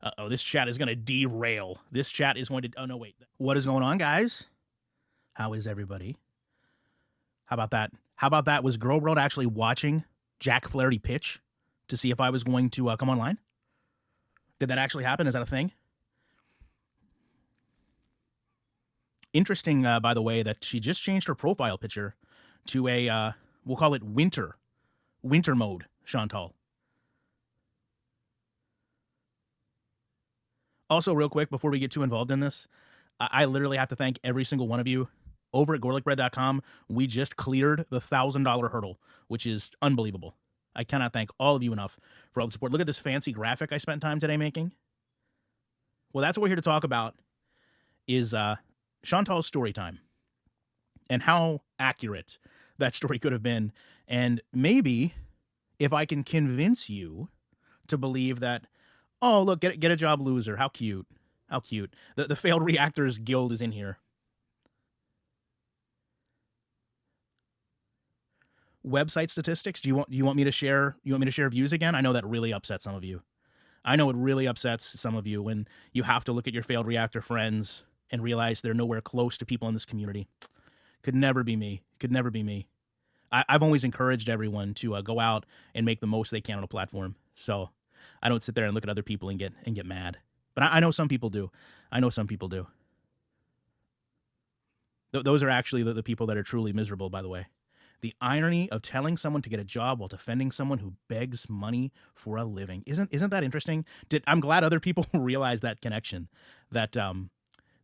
Uh-oh, this chat is going to derail. This chat is going to... Oh, no, wait. What is going on, guys? How is everybody? How about that? How about that? Was Girl World actually watching Jack Flaherty pitch to see if I was going to come online? Did that actually happen? Is that a thing? Interesting, by the way, that she just changed her profile picture to a, we'll call it winter mode, Chantal. Also, real quick, before we get too involved in this, I literally have to thank every single one of you. Over at GorlicBread.com, we just cleared the $1,000 hurdle, which is unbelievable. I cannot thank all of you enough for all the support. Look at this fancy graphic I spent time today making. Well, that's what we're here to talk about, is Chantal's story time and how accurate that story could have been. And maybe if I can convince you to believe that, oh, look, get a job, loser. How cute. How cute. The Failed Reactors Guild is in here. Website statistics. Do you want me to share? You want me to share views again? I know that really upsets some of you. I know it really upsets some of you when you have to look at your failed reactor friends and realize they're nowhere close to people in this community. Could never be me. Could never be me. I've always encouraged everyone to go out and make the most they can on a platform. So I don't sit there and look at other people and get mad. But I know some people do. I know some people do. Those are actually the people that are truly miserable, by the way. The irony of telling someone to get a job while defending someone who begs money for a living. Isn't that interesting? I'm glad other people realize that connection, that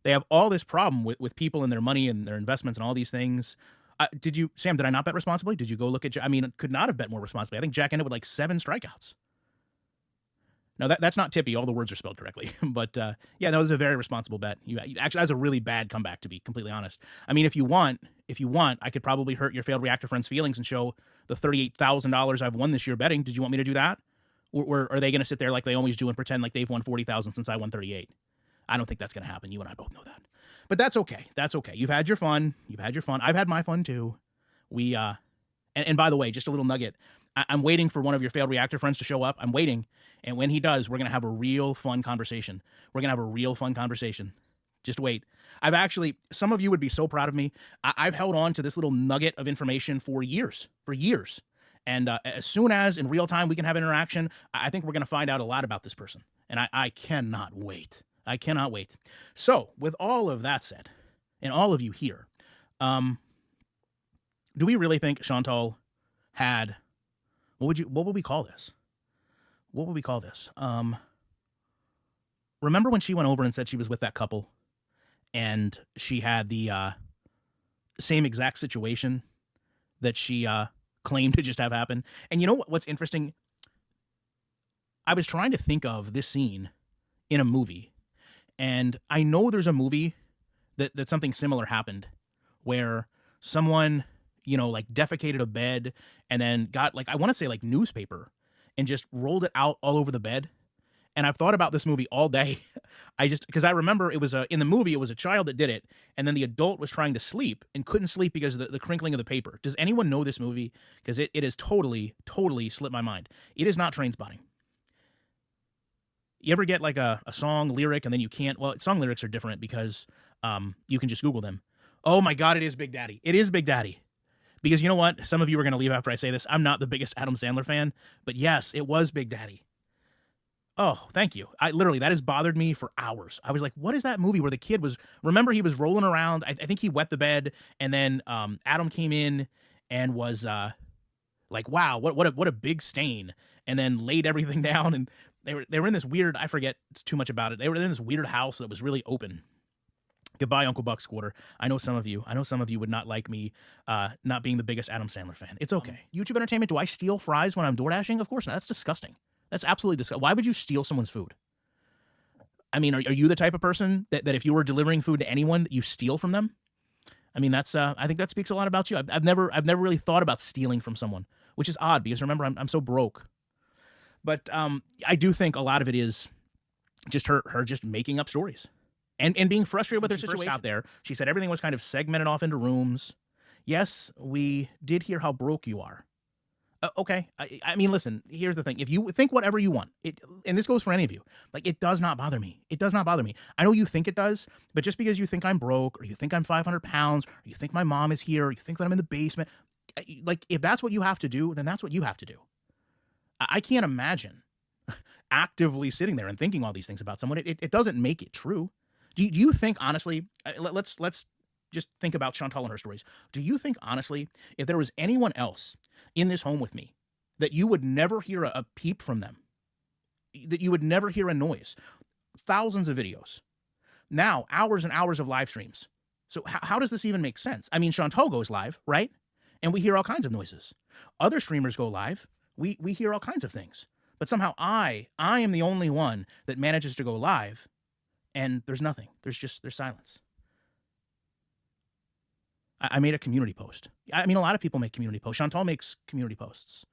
they have all this problem with people and their money and their investments and all these things. Sam, did I not bet responsibly? Did you go look at, could not have bet more responsibly. I think Jack ended with like 7 strikeouts. No, that's not tippy. All the words are spelled correctly. But yeah, that was a very responsible bet. Actually, that was a really bad comeback, to be completely honest. I mean, if you want, I could probably hurt your failed reactor friends' feelings and show the $38,000 I've won this year betting. Did you want me to do that? Or are they going to sit there like they always do and pretend like they've won 40,000 since I won 38? I don't think that's going to happen. You and I both know that. But that's okay. That's okay. You've had your fun. I've had my fun too. And by the way, just a little nugget. I'm waiting for one of your failed reactor friends to show up. I'm waiting. And when he does, we're going to have a real fun conversation. Just wait. Some of you would be so proud of me. I've held on to this little nugget of information for years. And as soon as in real time we can have interaction, I think we're going to find out a lot about this person. And I cannot wait. So with all of that said, and all of you here, do we really think Chantal had... What would we call this? Remember when she went over and said she was with that couple and she had the same exact situation that she claimed to just have happen? And you know what's interesting? I was trying to think of this scene in a movie, and I know there's a movie that something similar happened where someone, like defecated a bed and then got I want to say newspaper and just rolled it out all over the bed. And I've thought about this movie all day. Because I remember it was in the movie, it was a child that did it. And then the adult was trying to sleep and couldn't sleep because of the crinkling of the paper. Does anyone know this movie? Because it has totally slipped my mind. It is not Trainspotting. You ever get a song lyric and then you can't, song lyrics are different because you can just Google them. Oh my God, it is Big Daddy. Because you know what? Some of you are going to leave after I say this. I'm not the biggest Adam Sandler fan, but yes, it was Big Daddy. Oh, thank you. That has bothered me for hours. I was like, what is that movie where the kid was, remember he was rolling around. I think he wet the bed and then Adam came in and was wow, what a big stain. And then laid everything down. And they were in this weird, I forget too much about it. They were in this weird house that was really open. Goodbye, Uncle Buck's Quarter. I know some of you would not like me not being the biggest Adam Sandler fan. It's okay. YouTube Entertainment, do I steal fries when I'm door dashing? Of course not. That's disgusting. That's absolutely disgusting. Why would you steal someone's food? I mean, are you the type of person that if you were delivering food to anyone, that you steal from them? I mean, that's I think that speaks a lot about you. I've never really thought about stealing from someone, which is odd because remember, I'm so broke. But I do think a lot of it is just her just making up stories. And being frustrated with her situation out there. She said everything was kind of segmented off into rooms. Yes, we did hear how broke you are. Okay. I mean, listen, here's the thing. If you think whatever you want, and this goes for any of you, like, it does not bother me. It does not bother me. I know you think it does, but just because you think I'm broke, or you think I'm 500 pounds, or you think my mom is here, or you think that I'm in the basement, like, if that's what you have to do, then that's what you have to do. I can't imagine actively sitting there and thinking all these things about someone. It doesn't make it true. Do you think, honestly, let's just think about Chantal and her stories. Do you think, honestly, if there was anyone else in this home with me, that you would never hear a peep from them, that you would never hear a noise? Thousands of videos. Now, hours and hours of live streams. So how does this even make sense? I mean, Chantal goes live, right? And we hear all kinds of noises. Other streamers go live. We hear all kinds of things. But somehow I am the only one that manages to go live, and there's nothing. There's silence. I made a community post. I mean, a lot of people make community posts. Chantal makes community posts.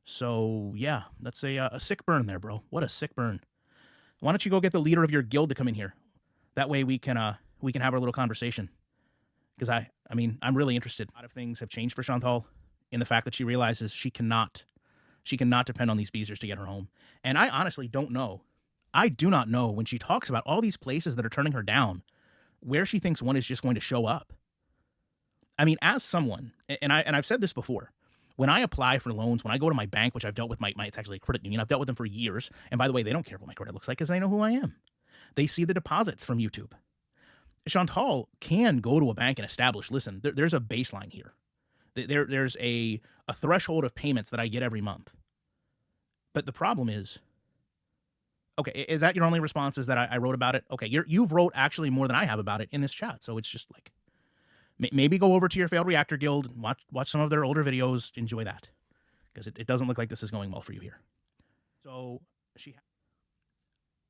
So, yeah, that's a sick burn there, bro. What a sick burn. Why don't you go get the leader of your guild to come in here? That way we can have a little conversation. Because I mean, I'm really interested. A lot of things have changed for Chantal in the fact that she realizes she cannot depend on these Beezers to get her home. And I honestly don't know. I do not know, when she talks about all these places that are turning her down, where she thinks one is just going to show up. I mean, as someone, and I've said this before, when I apply for loans, when I go to my bank, which I've dealt with it's actually a credit union, I've dealt with them for years. And by the way, they don't care what my credit looks like because they know who I am. They see the deposits from YouTube. Chantal can go to a bank and establish, listen, there's a baseline here. There's a threshold of payments that I get every month. But the problem is, okay, is that your only response, is that I wrote about it? Okay, you've wrote actually more than I have about it in this chat. So it's just like, maybe go over to your Failed Reactor Guild, watch some of their older videos, enjoy that. Because it doesn't look like this is going well for you here. So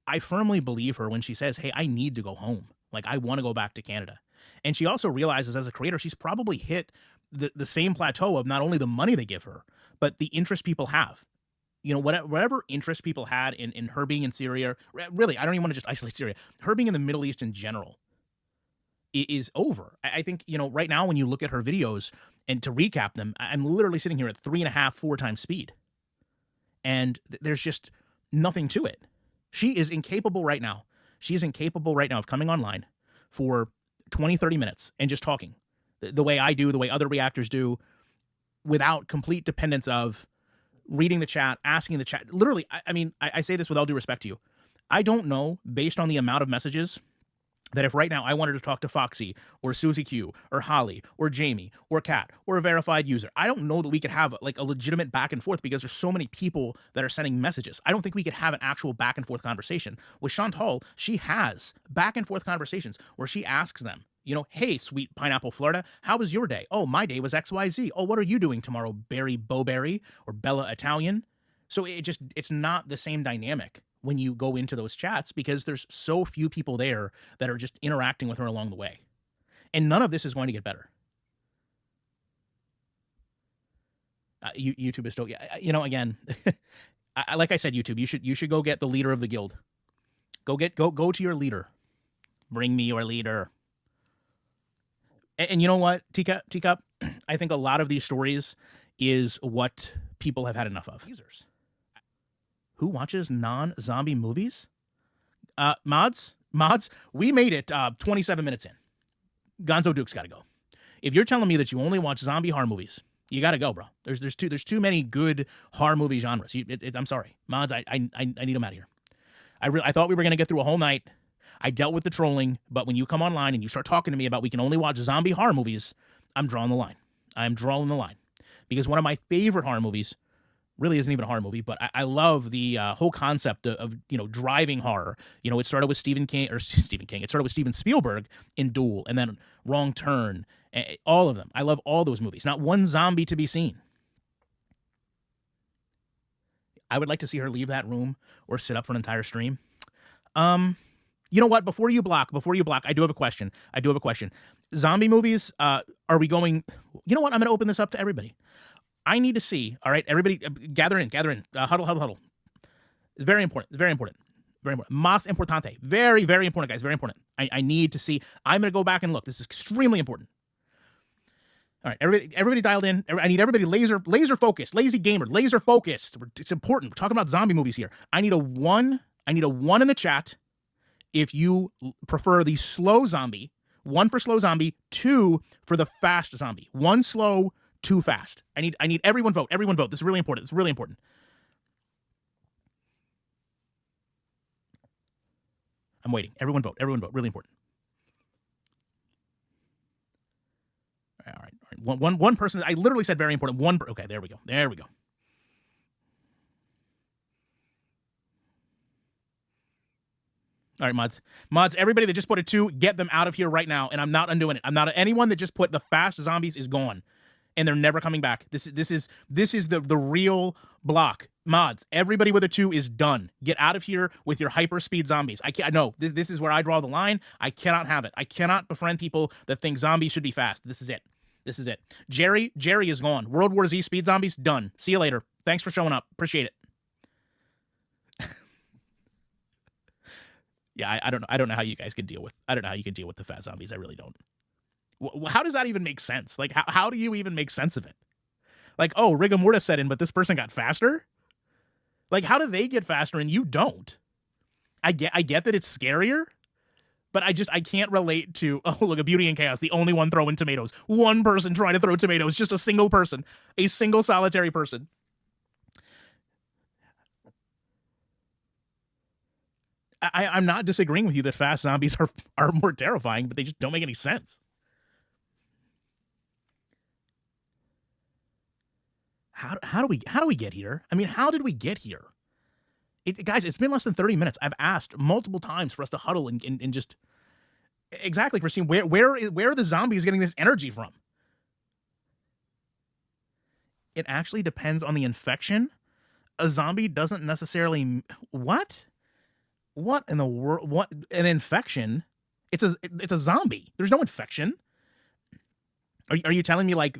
I firmly believe her when she says, hey, I need to go home. Like, I want to go back to Canada. And she also realizes, as a creator, she's probably hit the same plateau of not only the money they give her, but the interest people have. You know, whatever interest people had in her being in Syria, really, I don't even want to just isolate Syria, her being in the Middle East in general is over. I think, you know, right now when you look at her videos, and to recap them, I'm literally sitting here at 3.5, 4 times speed. And there's just nothing to it. She is incapable right now. She is incapable right now of coming online for 20, 30 minutes and just talking the way I do, the way other reactors do, without complete dependence of reading the chat, asking the chat. Literally, I mean, I say this with all due respect to you. I don't know, based on the amount of messages, that if right now I wanted to talk to Foxy or Susie Q or Holly or Jamie or Kat or a verified user, I don't know that we could have like a legitimate back and forth, because there's so many people that are sending messages. I don't think we could have an actual back and forth conversation. With Chantal, she has back and forth conversations where she asks them, you know, hey, sweet Pineapple Florida, how was your day? Oh, my day was XYZ. Oh, what are you doing tomorrow, Barry Bowberry or Bella Italian? So it's not the same dynamic when you go into those chats, because there's so few people there that are just interacting with her along the way. And none of this is going to get better. YouTube is still, you know, again, like I said, YouTube, you should go get the leader of the guild. Go to your leader. Bring me your leader. And you know what, Teacup, I think a lot of these stories is what people have had enough of. Users. Who watches non-zombie movies? Mods, we made it 27 minutes in. Gonzo Duke's got to go. If you're telling me that you only watch zombie horror movies, you got to go, bro. There's too many good horror movie genres. I'm sorry, Mods. I need them out of here. I thought we were gonna get through a whole night. I dealt with the trolling, but when you come online and you start talking to me about we can only watch zombie horror movies, I'm drawing the line. I'm drawing the line, because one of my favorite horror movies really isn't even a horror movie, but I love the whole concept of you know, driving horror. You know, it started with Stephen King. It started with Steven Spielberg in Duel, and then Wrong Turn. All of them. I love all those movies. Not one zombie to be seen. I would like to see her leave that room or sit up for an entire stream. You know what? Before you block, I do have a question. Zombie movies, are we going... You know what? I'm going to open this up to everybody. I need to see, all right, everybody, gather in, huddle. It's very important. Mas importante. Very, very important, guys, very important. I need to see. I'm going to go back and look. This is extremely important. All right, everybody dialed in. I need everybody laser focused, lazy gamer, laser focused. It's important. We're talking about zombie movies here. I need a one in the chat if you prefer the slow zombie. 1 for slow zombie, 2 for the fast zombie. 1 slow, 2 fast. I need everyone vote. Everyone vote. This is really important. It's really important. I'm waiting. Everyone vote. Everyone vote. Really important. All right. One person. I literally said very important. Okay, there we go. There we go. All right, mods. Everybody that just put a 2, get them out of here right now. And I'm not undoing it. I'm not anyone that just put the fast zombies is gone, and they're never coming back. This is the real block. Mods, everybody with a 2 is done. Get out of here with your hyper speed zombies. I can't. No, this is where I draw the line. I cannot have it. I cannot befriend people that think zombies should be fast. This is it. This is it. Jerry is gone. World War Z speed zombies done. See you later. Thanks for showing up. Appreciate it. Yeah, I don't know how you guys could deal with. I don't know how you could deal with the fast zombies. I really don't. How does that even make sense? Like, how do you even make sense of it? Like, oh, rigor mortis set in, but this person got faster. Like, how do they get faster and you don't? I get that it's scarier, but I can't relate to, oh, look, a Beauty and Chaos, the only one throwing tomatoes. One person trying to throw tomatoes, just a single person, a single solitary person. I'm not disagreeing with you that fast zombies are more terrifying, but they just don't make any sense. How do we get here? I mean, how did we get here? Guys, it's been less than 30 minutes. I've asked multiple times for us to huddle and just exactly, Christine, where are the zombies getting this energy from? It actually depends on the infection. A zombie doesn't necessarily what in the world? What an infection? It's a zombie. There's no infection. Are you telling me like?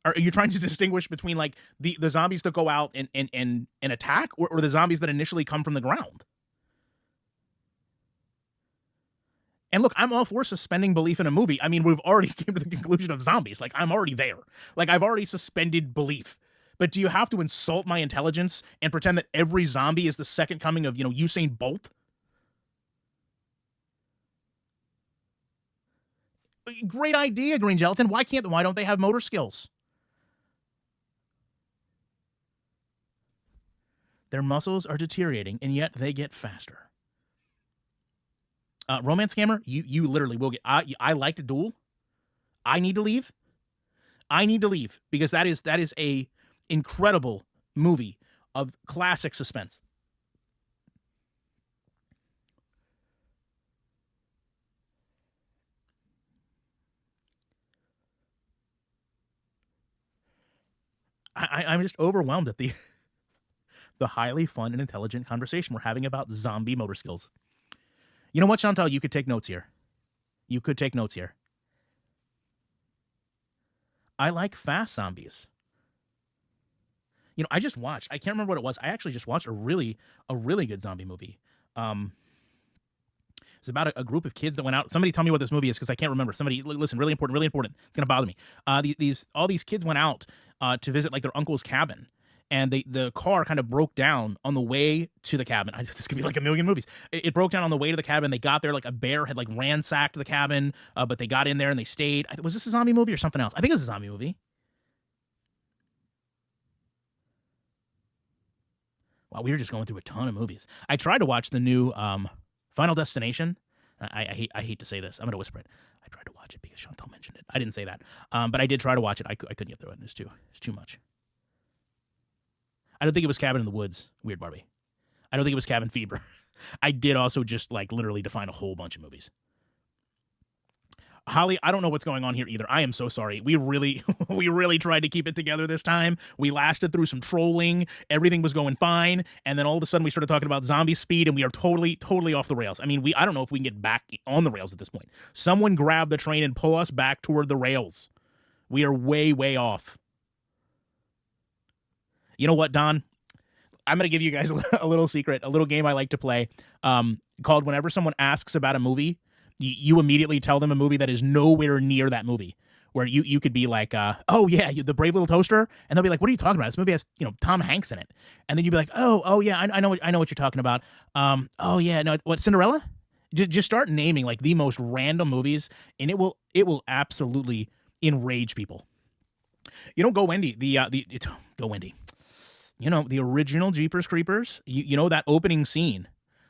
Are you trying to distinguish between like the zombies that go out and attack or the zombies that initially come from the ground? And look, I'm all for suspending belief in a movie. I mean, we've already came to the conclusion of zombies. Like, I'm already there. Like, I've already suspended belief. But do you have to insult my intelligence and pretend that every zombie is the second coming of, Usain Bolt? Great idea, Green Gelatin. Why don't they have motor skills? Their muscles are deteriorating, and yet they get faster. Romance Scammer, you literally will get. I like to duel. I need to leave. Because that is a incredible movie of classic suspense. I'm just overwhelmed at the highly fun and intelligent conversation we're having about zombie motor skills. You know what, Chantal? You could take notes here. I like fast zombies. I just watched. I can't remember what it was. I actually just watched a really good zombie movie. It's about a group of kids that went out. Somebody tell me what this movie is because I can't remember. Somebody listen. Really important. It's gonna bother me. All these kids went out to visit like their uncle's cabin. And the car kind of broke down on the way to the cabin. This could be like a million movies. It broke down on the way to the cabin. They got there, like a bear had like ransacked the cabin, but they got in there and they stayed. Was this a zombie movie or something else? I think it was a zombie movie. Wow, we were just going through a ton of movies. I tried to watch the new Final Destination. I hate to say this. I'm going to whisper it. I tried to watch it because Chantal mentioned it. I didn't say that. But I did try to watch it. I couldn't get through it. It's too much. I don't think it was Cabin in the Woods, Weird Barbie. I don't think it was Cabin Fever. I did also just like literally define a whole bunch of movies. Holly, I don't know what's going on here either. I am so sorry. We really tried to keep it together this time. We lasted through some trolling. Everything was going fine. And then all of a sudden we started talking about zombie speed and we are totally off the rails. I mean, I don't know if we can get back on the rails at this point. Someone grab the train and pull us back toward the rails. We are way off. You know what, Don? I'm going to give you guys a little secret, a little game I like to play called whenever someone asks about a movie, you immediately tell them a movie that is nowhere near that movie. where you could be like, oh yeah, the Brave Little Toaster, and they'll be like, what are you talking about? This movie has Tom Hanks in it, and then you'd be like, oh yeah, I know what you're talking about. Oh yeah, no, what, Cinderella? Just start naming like the most random movies, and it will absolutely enrage people. Go Wendy, Go Wendy. The original Jeepers Creepers. You know that opening scene.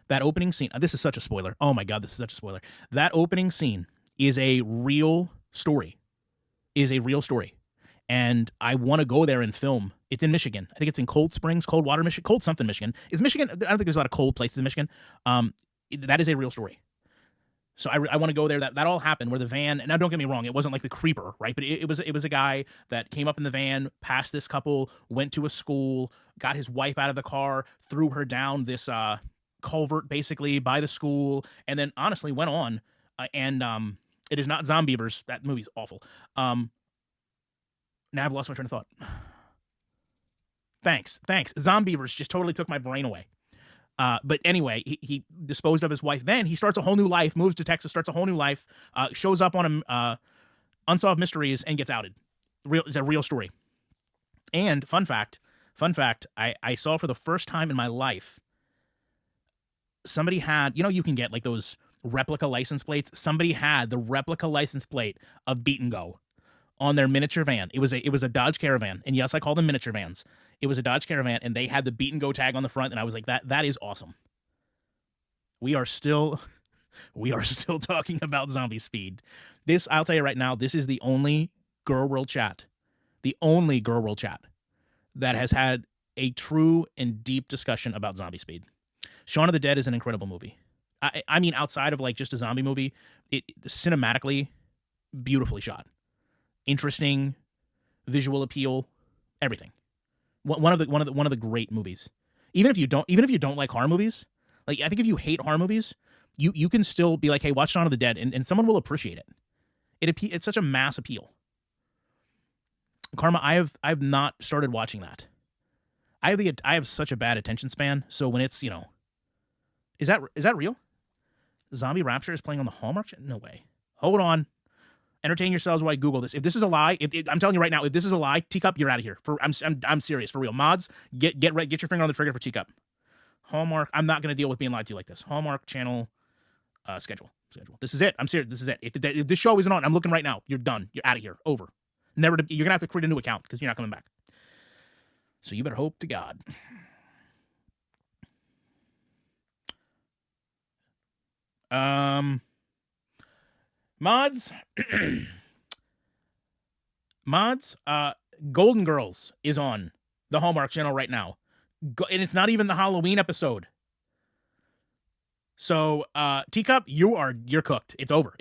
That opening scene. This is such a spoiler. Oh my god, this is such a spoiler. That opening scene is a real story. Is a real story. And I want to go there and film. It's in Michigan. I think it's in Cold Springs, Coldwater, Michigan, Cold something, Michigan. Is Michigan? I don't think there's a lot of cold places in Michigan. That is a real story. So I want to go there. That all happened where the van. Now don't get me wrong, it wasn't like the creeper, right? But it was a guy that came up in the van, passed this couple, went to a school, got his wife out of the car, threw her down this culvert basically by the school, and then honestly went on. And it is not Zombievers. That movie's awful. Now I've lost my train of thought. Thanks. Zombievers just totally took my brain away. But anyway, he disposed of his wife. Then he starts a whole new life, moves to Texas, starts a whole new life, shows up on Unsolved Mysteries, and gets outed. It's a real story. And fun fact, I saw for the first time in my life, somebody had, you can get like those replica license plates. Somebody had the replica license plate of Beat and Go on their miniature van. It was a Dodge Caravan, and yes, I call them miniature vans. It was a Dodge Caravan, and they had the Beat and Go tag on the front, and I was like, that is awesome. We are still talking about Zombie Speed. This, I'll tell you right now, this is the only Girl World chat that has had a true and deep discussion about Zombie Speed. Shaun of the Dead is an incredible movie. I mean, outside of like just a zombie movie, it cinematically beautifully shot, interesting, visual appeal, everything. One of the great movies. Even if you don't like horror movies, like I think if you hate horror movies, you can still be like, hey, watch Shaun of the Dead, and someone will appreciate it. It's such a mass appeal. Karma, I've not started watching that. I have such a bad attention span, so when it's is that real? Zombie Rapture is playing on the Hallmark? No way. Hold on. Entertain yourselves while I Google this. If this is a lie, I'm telling you right now, if this is a lie, Teacup, you're out of here. I'm serious, for real. Mods, get your finger on the trigger for Teacup. Hallmark. I'm not going to deal with being lied to you like this. Hallmark channel schedule. This is it. I'm serious. This is it. If this show isn't on, I'm looking right now. You're done. You're out of here. Over. You're gonna have to create a new account because you're not coming back. So you better hope to God. Mods, Golden Girls is on the Hallmark channel right now, and it's not even the Halloween episode. So, Teacup, you're cooked. It's over.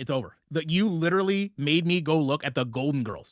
You literally made me go look at the Golden Girls.